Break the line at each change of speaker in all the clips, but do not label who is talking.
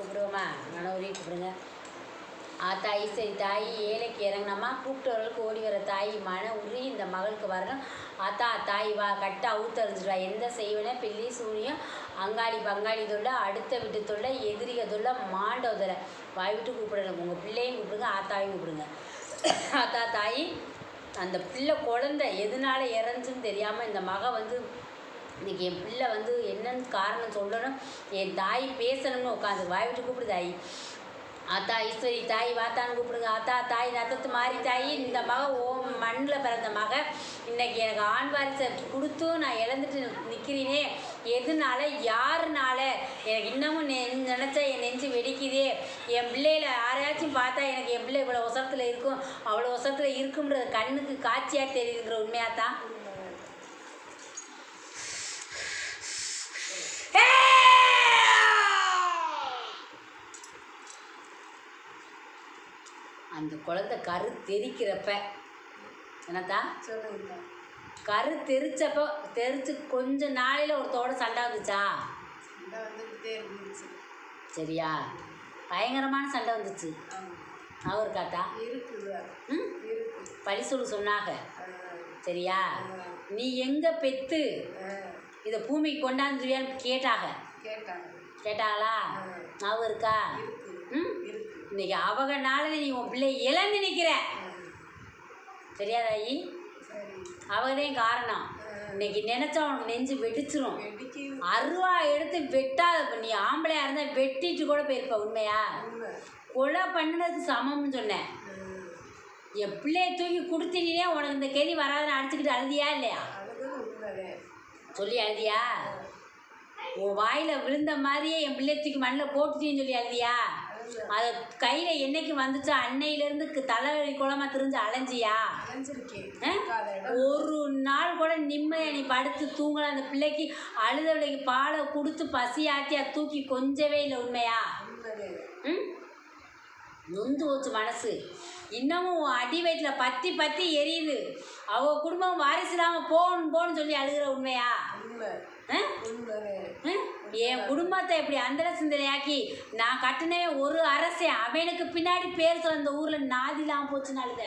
கூப்பிடுவோமா? மனோரையும் கூப்பிடுங்க. தாய் சரி தாய் ஏழைக்கு இறங்கினம்மா கூப்பிட்டவர்களுக்கு ஓடி வர தாய் மன உருகி இந்த மகளுக்கு வரணும். தாய் வா கட்ட அவுத்தறிஞ்சிடுவா. எந்த செய்வனே பில்லி சூனியம் அங்காளி பங்காளி தொல்லை அடுத்த வீட்டு தொல்லை எதிரிக தொல்லை மாண்டவ தொல்லை வாய் விட்டு கூப்பிடணும். உங்கள் பிள்ளையும் கூப்பிடுங்க, ஆத்தாவையும் கூப்பிடுங்க. தாய் அந்த பிள்ளை குழந்தை எதனால இறந்துன்னு தெரியாமல் இந்த மக வந்து இன்றைக்கி என் பிள்ளை வந்து என்னன்னு காரணம் சொல்லணும், என் தாய் பேசணும்னு உட்காந்து வாய் விட்டு கூப்பிடு தாய். ஈஸ்வரி தாய் வாத்தான்னு கூப்பிடுங்க. தாய் ரத்தத்து மாறி தாய் இந்த மக மண்ணில் பிறந்த மக இன்றைக்கி எனக்கு ஆண் வாரிசை கொடுத்தும் நான் இழந்துட்டு நிற்கிறேனே, எதுனால யாருனால எனக்கு இன்னமும் நினச்சா என் நெஞ்சு வெடிக்குதே. என் பிள்ளையில யாரையாச்சும் பார்த்தா எனக்கு என் பிள்ளை இவ்வளோ ஒசரத்தில் இருக்கும் அவ்வளோ ஒசரத்தில் இருக்கும்ன்றது கண்ணுக்கு காட்சியாக தெரியுதுங்கிற உண்மையாகத்தான். அந்த குழந்தை கரு தெரிக்கிறப்ப என்னத்தா சொல்லுங்க, கரு தெரிச்சப்போ தெரிச்சு கொஞ்ச நாளையில் ஒருத்தோட சண்டை வந்துச்சா? சரியா? பயங்கரமான சண்டை வந்துச்சு. அவர் காத்தா பழி சொன்னாங்க. சரியா? நீ எங்கே பெற்று இதை பூமிக்கு கொண்டாந்துருவியான்னு கேட்டாங்களா? நான் இருக்கா? இன்னைக்கு அவகனால நீ உன் பிள்ளை இழந்து நிற்கிற. சரியா தாயி? அவகதான் காரணம். இன்னைக்கு நினச்சா உனக்கு நெஞ்சு வெடிச்சிரும். அருவா எடுத்து வெட்டாத. நீ ஆம்பளையா இருந்தால் வெட்டிட்டு கூட போயிருப்ப. உண்மையா? கொலை பண்ணினது சமம்னு சொன்னேன். என் பிள்ளைய தூக்கி கொடுத்தீனே உனக்கு இந்த கேள்வி வராதுன்னு அடிச்சுக்கிட்டு அழுதியா இல்லையா? சொல்லி அழுதியா? உன் வாயில் விழுந்த மாதிரியே என் பிள்ளைய தூக்கி மண்ணில் போட்டுட்டேன்னு சொல்லி அழுதியா? அதை கையில் என்னைக்கு வந்துச்சோ அன்னையிலேருந்து தலைவலி குளமாக திரிஞ்சு அலைஞ்சியா? ஒரு நாள் கூட நிம்மதியாக நீ படுத்து தூங்கலாம். அந்த பிள்ளைக்கு அழுதவளைக்கு பாலை கொடுத்து பசியாத்தியா தூக்கி கொஞ்சவே இல்லை. உண்மையா? நொந்து போச்சு மனசு. இன்னமும் அடி வயிற்றில் பற்றி பற்றி எரியுது. அவ குடும்பம் வாரிசு இல்லாமல் போன்னு சொல்லி அழுகிற. உண்மையா? என் குடும்பத்தை இப்படி அந்த சிந்தனையாக்கி நான் கட்டினவே ஒரு அரசே அவனுக்கு பின்னாடி பேர் சொல்ல அந்த ஊரில் நாதி இல்லாமல் போச்சுன்னு அழுத.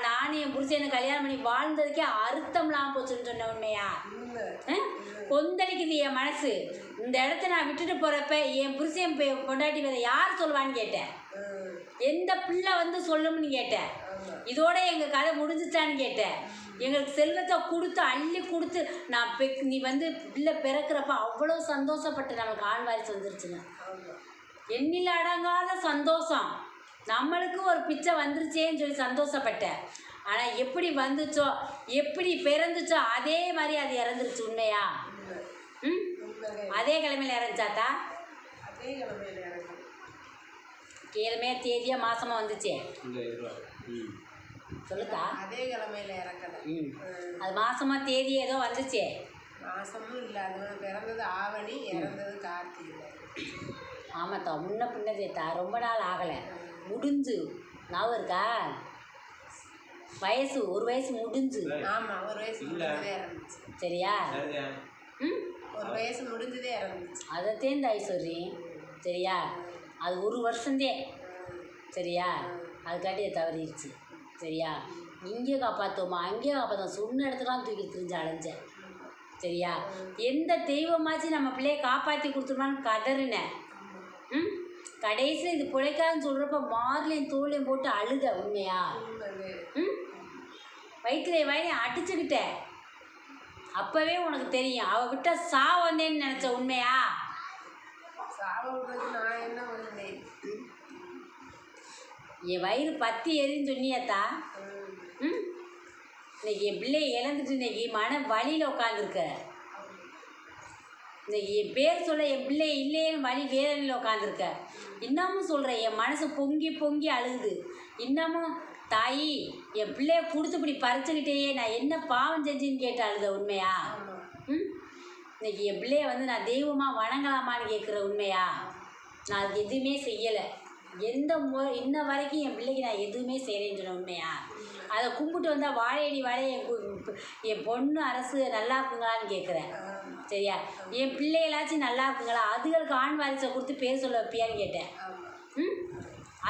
நானும் என் புருஷனை கல்யாணம் பண்ணி வாழ்ந்ததுக்கே அர்த்தம் இல்லாமல் போச்சுன்னு சொன்ன. உண்மையா? கொந்தளிக்குது என் மனசு. இந்த இடத்த நான் விட்டுட்டு போகிறப்ப என் புருஷன் கொண்டாட்டி வேற யார் சொல்லுவான்னு கேட்டேன். எந்த பிள்ளை வந்து சொல்லும்னு கேட்டேன். இதோட எங்கள் கதை முடிஞ்சிச்சான்னு கேட்டேன். எங்களுக்கு செல்வத்தை கொடுத்து அள்ளி கொடுத்து நீ வந்து பிள்ளை பிறக்கிறப்ப அவ்வளோ சந்தோஷப்பட்டு நம்மளுக்கு ஆண் வாரிசு வந்துருச்சுங்க. எண்ணில் அடங்காத சந்தோஷம். நம்மளுக்கு ஒரு பிச்சை வந்துருச்சேன்னு சொல்லி சந்தோஷப்பட்டேன். ஆனால் எப்படி வந்துச்சோ எப்படி பிறந்துச்சோ அதே மாதிரி அது இறந்துருச்சு. உண்மையா? அதே கிழமையில் இறந்துச்சாத்தா? கிழமையா தேதியா மாசமா வந்துச்சே? சொல்லுக்கா? அதே கிழமையில இறக்கல. அது மாசமா தேதி ஏதோ வந்துச்சே? மாசமும் இல்லை. அது பிறந்தது ஆவணி, இறந்தது கார்த்திகை. ஆமாத்தா, முன்ன பின்னதேத்தா. ரொம்ப நாள் ஆகலை, முடிஞ்சு. ஞாபகம் இருக்கா? வயசு ஒரு வயசு முடிஞ்சு. ஆமாம், ஒரு வயசு முடிஞ்சதே இறந்துச்சு. சரியா? ஒரு வயசு முடிஞ்சதே இறந்துச்சு. அதைத்தேன் தாய் சொல்லி. சரியா? அது ஒரு வருஷந்தே. சரியா? அதுக்காட்டி தவறிடுச்சு. சரியா? இங்கே காப்பாற்றுவோமா அங்கேயே காப்பாற்றோம். சொன்ன இடத்துலாம் தூக்கி திரிஞ்சு அலைஞ்சேன். சரியா? எந்த தெய்வமாச்சு நம்ம பிள்ளையை காப்பாற்றி கொடுத்துருமான்னு கதறினேன். கடைசியில் இது பிழைக்காதுன்னு சொல்கிறப்ப மார்லையும் தோலையும் போட்டு அழுத. உண்மையா? வயிற்றுலையும் அடிச்சுக்கிட்டேன். அப்போவே உனக்கு தெரியும் அவள் விட்ட சாவ வந்தேன்னு நினச்ச. உண்மையா? நான் என்ன பண்ணேன்? என் வயிறு பற்றி எரின்னு சொன்னியாத்தா. இன்னைக்கு என் பிள்ளையை இழந்துட்டு இன்னைக்கு மன வழியில் உட்காந்துருக்க. இன்னைக்கு என் பேர் சொல்ல என் பிள்ளை இல்லைன்னு வழி வேதனையில் உட்காந்துருக்க. இன்னமும் சொல்கிறேன், என் மனசு பொங்கி பொங்கி அழுகுது. இன்னமும் தாயி என் பிள்ளைய கொடுத்து இப்படி பறிச்சுக்கிட்டேயே நான் என்ன பாவம் செஞ்சுன்னு கேட்டு அழுத. உண்மையா? இன்னைக்கு என் பிள்ளைய வந்து நான் தெய்வமாக வணங்கலாமான்னு கேட்குற. உண்மையா? நான் அதுக்கு எதுவுமே செய்யலை. இன்ன வரைக்கும் என் பிள்ளைக்கு நான் எதுவுமே செய்கிறேன்னு சொன்னேன். உண்மையா? அதை கும்பிட்டு வந்தால் வாழையடி வாழைய என் பொண்ணு அரசு நல்லா இருக்குங்களான்னு கேட்குறேன். சரியா? என் பிள்ளைகளாச்சும் நல்லா இருக்குங்களா, அதுகளுக்கு ஆண் வாரிசை கொடுத்து பேர் சொல்ல வைப்பியான்னு கேட்டேன்.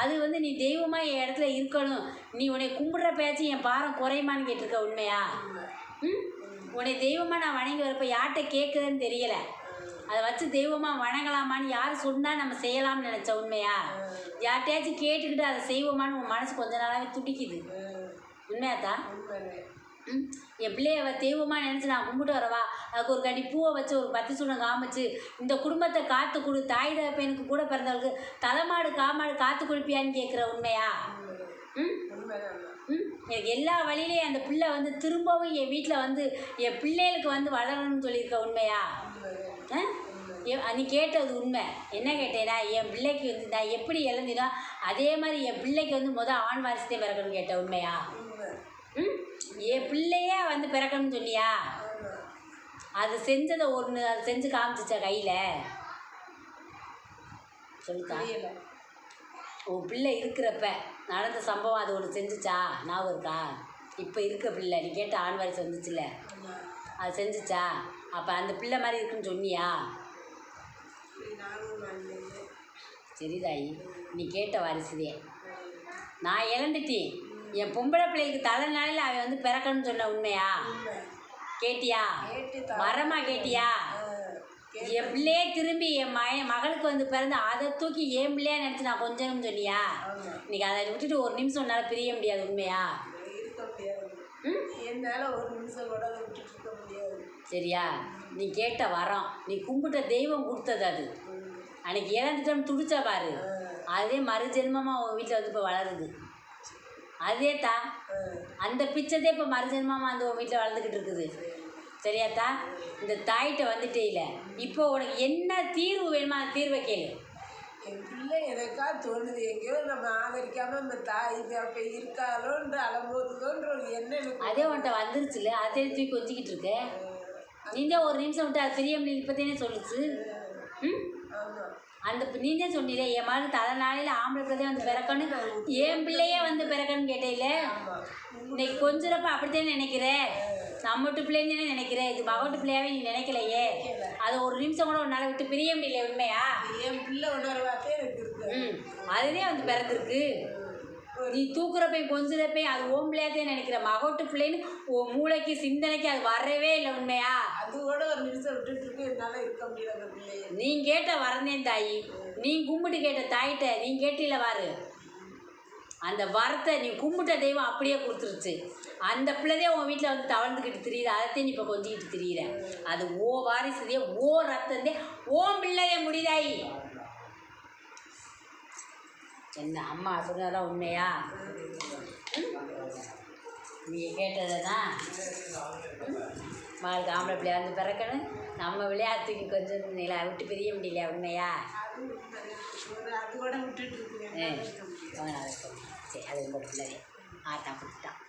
அது வந்து நீ தெய்வமாக என் இடத்துல இருக்கணும், நீ உன்னை கும்பிட்ற பேச்சு என் பாரம் குறையுமான்னு கேட்டிருக்க. உண்மையா? உன்னை தெய்வமாக நான் வணங்கி வரப்போ யார்கிட்ட கேட்குறேன்னு தெரியலை. அதை வச்சு தெய்வமாக வணங்கலாமான்னு யார் சொன்னால் நம்ம செய்யலாம்னு நினச்ச. உண்மையா? யார்கிட்டயாச்சும் கேட்டுக்கிட்டு அதை செய்வோமான்னு உன் மனசு கொஞ்ச நாளாகவே துடிக்குது. உண்மையாத்தான்? என் பிள்ளைய தெய்வமாக நினச்சி நான் கும்பிட்டு வரவா, அதுக்கு ஒரு கடி பூவை வச்சு ஒரு 10 சூடம் காமிச்சு இந்த குடும்பத்தை காத்து கொடு, தாய் தகப்பனுக்கு கூட பிறந்தவளுக்கு தலைமாடு காமாடு காத்து கொடுப்பியான்னு கேட்குற. உண்மையா? எனக்கு எல்லா வழியிலையும் அந்த பிள்ளை வந்து திரும்பவும் என் வீட்டில் வந்து என் பிள்ளைகளுக்கு வந்து வளரணும்னு சொல்லியிருக்க. உண்மையா? நீ கேட்டது உண்மை. என்ன கேட்டேன்னா, என் பிள்ளைக்கு வந்து நான் எப்படி இழந்தினோ அதே மாதிரி என் பிள்ளைக்கு வந்து ஆண் வாரிசத்தே பிறக்கணும்னு கேட்டேன். உண்மையா? என் பிள்ளையே வந்து பிறக்கணும்னு சொன்னியா? அது செஞ்சதை ஒன்று அது செஞ்சு காமிச்சிச்சா கையில்? சொல்லுக்கா. உன் பிள்ளை இருக்கிறப்ப நடந்த சம்பவம் அது ஒன்று செஞ்சுச்சா? ஞாபகம் இருக்கா? இப்போ இருக்க பிள்ளை நீ கேட்ட ஆண் வாரிசு வந்துச்சுல்ல, அது செஞ்சுச்சா? அப்போ அந்த பிள்ளை மாதிரி இருக்குன்னு சொன்னியா? சரி தாயி, நீ கேட்ட வாரிசுதே. நான் இழந்துட்டேன். என் பொம்பளை பிள்ளைகளுக்கு தலை நாளில் அவன் வந்து பிறக்கணும்னு சொன்ன. உண்மையா? கேட்டியா? வரமா கேட்டியா? என் பிள்ளையே திரும்பி என் மகளுக்கு வந்து பிறந்து அதை தூக்கி என் பிள்ளையா நினச்சி நான் கொஞ்சம்னு சொன்னியா? இன்னைக்கு அதை விட்டுட்டு ஒரு நிமிஷம் உன்னால் பிரிய முடியாது. உண்மையா?
என்னால் ஒரு நிமிஷம் கூட விட்டுட்டு இருக்க முடியாது.
சரியா? நீ கேட்ட வரம், நீ கும்பிட்ட தெய்வம் கொடுத்தது. அது அன்னைக்கு இழந்துட்டோம்னு துடிச்சா பாரு, அதே மறு ஜென்மமாக உன் வீட்டில் வந்து இப்போ வளருது. அதே தான் அந்த பிச்சைதே இப்போ மறு ஜென்மமாக அந்த உன் வீட்டில் வளர்ந்துக்கிட்டு இருக்குது. சரியாத்தா? இந்த தாயிட்ட வந்துட்டே இல்லை. இப்போ உனக்கு என்ன தீர்வு வேணுமா தீர்வை கேளு.
என் பிள்ளை எனக்கா தோணுது, எங்கேயோ நம்ம ஆதரிக்காமல் இந்த தாய் அப்போ இருக்காளோன்ற அலம்போதுன்ற ஒரு எண்ணம்.
அதே உன்ட்ட வந்துருச்சுல, அதே தூக்கி கொஞ்சிக்கிட்டு இருக்க. நீந்தே ஒரு நிமிஷம் விட்டு அது தெரிய முடியல. இப்போதானே சொல்லுச்சு. அந்த நீந்தே சொன்னீங்க என் மகன் தலை நாளையில் ஆம்பளை பிள்ளையே வந்து பிறக்கணும், என் பிள்ளையே வந்து பிறக்கணும்னு கேட்டையில. இன்னைக்கு கொஞ்சிறப்ப அப்படித்தானே நினைக்கிறேன். நம்மட்டு பிள்ளைன்னு நினைக்கிறேன். இது மகட்டு பிள்ளையாவே நீ நினைக்கலையே. அதை ஒரு நிமிஷம் கூட ஒரு நாளை விட்டு பிரிய முடியல. உண்மையா?
என் பிள்ளை உணர்வாக்கே எனக்கு இருக்கு.
அதுவே வந்து பிறந்திருக்கு. நீ தூக்குறப்பையும் கொஞ்சிறப்பையும் அது ஓம் பிள்ளையாத்தே நினைக்கிற. மகட்டு பிள்ளைன்னு உன் மூளைக்கு சிந்தனைக்கு அது வரவே இல்லை. உண்மையா?
அதோட ஒரு நிமிஷம் விட்டுட்டு இருக்கு. என்னால் இருக்க முடியல. அந்த பிள்ளைய
நீ கேட்ட வரந்தேன் தாயி. நீ கும்பிட்டு கேட்ட தாயிட்ட நீ கேட்டில வாரு. அந்த வரத்தை நீ கும்பிட்ட தெய்வம் அப்படியே கொடுத்துருச்சு. அந்த பிள்ளைதே உன் வீட்டில் வந்து தவழ்ந்துக்கிட்டு திரியுது. அதைத்தையும் நீ இப்போ கொஞ்சிக்கிட்டு திரியிற. அது ஓ வாரிசுதே, ஓ ரத்தந்தே, ஓம் பிள்ளைதே. முடிதாயி? என்ன அம்மா சொன்னதெல்லாம் உண்மையா? நீ கேட்டதை தான் மகளுக்கு ஆம்பளை பிள்ளையா வந்து பிறக்கணும், நம்ம விளையாட்டுக்கு கொஞ்சம் நிலா விட்டு பிரிய முடியல. உண்மையா?
அது கூட விட்டுட்டு இருக்கு.
சரி, அது ரொம்ப பிள்ளை ஆத்தா கொடுத்துட்டான்.